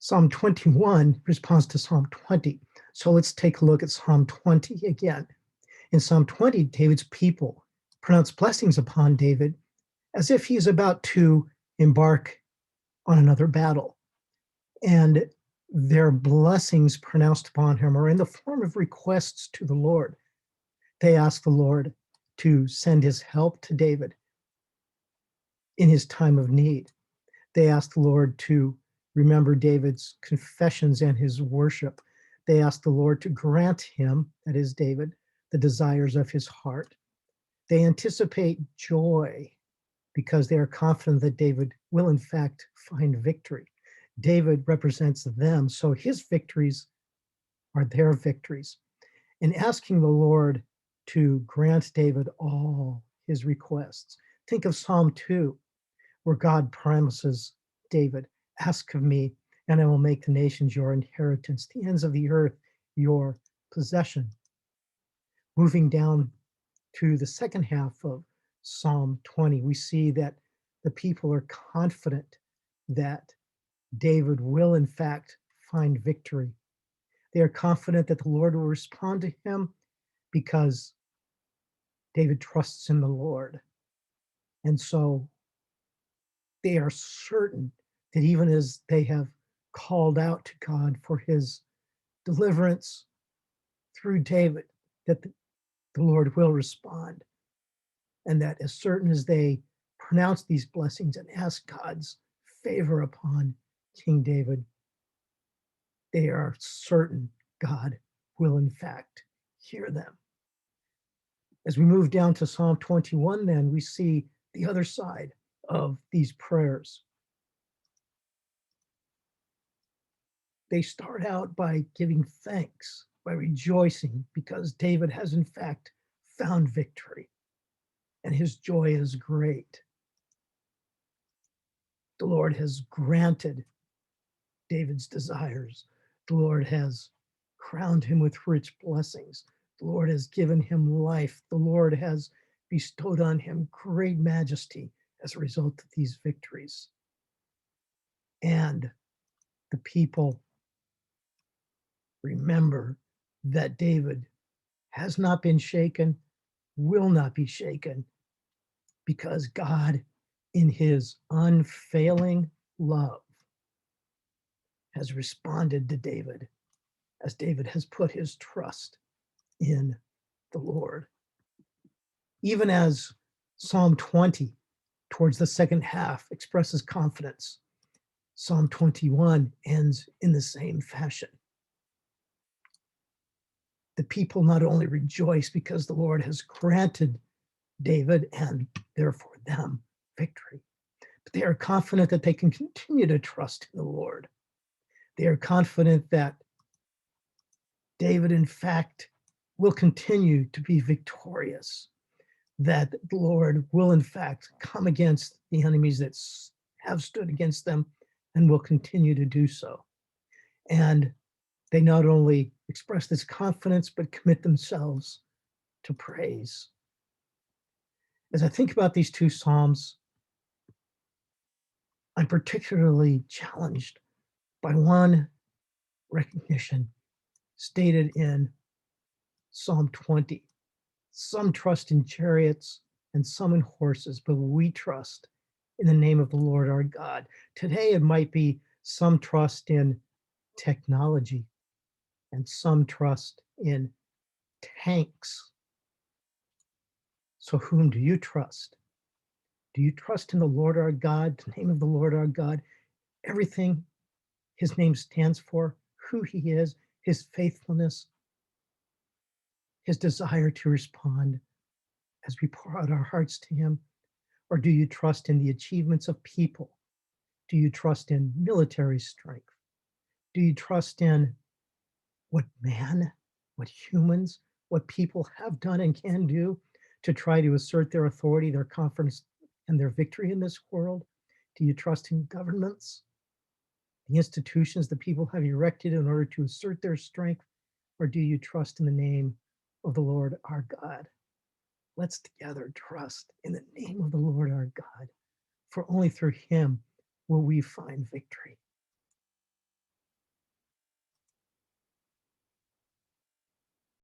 Psalm 21 responds to Psalm 20. So let's take a look at Psalm 20 again. In Psalm 20, David's people pronounce blessings upon David as if he's about to embark on another battle. And their blessings pronounced upon him are in the form of requests to the Lord. They ask the Lord to send his help to David in his time of need. They ask the Lord to remember David's confessions and his worship. They ask the Lord to grant him, that is David, the desires of his heart. They anticipate joy because they are confident that David will in fact find victory. David represents them, so his victories are their victories. In asking the Lord to grant David all his requests, think of Psalm 2, where God promises David, ask of me, and I will make the nations your inheritance, the ends of the earth your possession. Moving down to the second half of Psalm 20, we see that the people are confident that David will in fact find victory. They are confident that the Lord will respond to him because David trusts in the Lord. And so they are certain that even as they have called out to God for his deliverance through David, that the Lord will respond. And that as certain as they pronounce these blessings and ask God's favor upon King David, they are certain God will in fact hear them. As we move down to Psalm 21, then we see the other side of these prayers. They start out by giving thanks, by rejoicing, because David has in fact found victory and his joy is great. The Lord has granted David's desires. The Lord has crowned him with rich blessings. The Lord has given him life. The Lord has bestowed on him great majesty as a result of these victories. And the people remember that David has not been shaken, will not be shaken, because God, in his unfailing love, has responded to David as David has put his trust in the Lord. Even as Psalm 20, towards the second half, expresses confidence, Psalm 21 ends in the same fashion. The people not only rejoice because the Lord has granted David and therefore them victory, but they are confident that they can continue to trust in the Lord. They are confident that David, in fact, will continue to be victorious, that the Lord will, in fact, come against the enemies that have stood against them and will continue to do so. And they not only express this confidence, but commit themselves to praise. As I think about these two Psalms, I'm particularly challenged by one recognition stated in Psalm 20. Some trust in chariots and some in horses, but we trust in the name of the Lord our God. Today, it might be some trust in technology and some trust in tanks. So, whom do you trust? Do you trust in the Lord our God, the name of the Lord our God, everything his name stands for, who he is, his faithfulness, his desire to respond as we pour out our hearts to him? Or do you trust in the achievements of people? Do you trust in military strength? Do you trust in what man, what humans, what people have done and can do to try to assert their authority, their confidence, and their victory in this world? Do you trust in governments, the institutions that people have erected in order to assert their strength? Or do you trust in the name of the Lord our God? Let's together trust in the name of the Lord our God, for only through him will we find victory.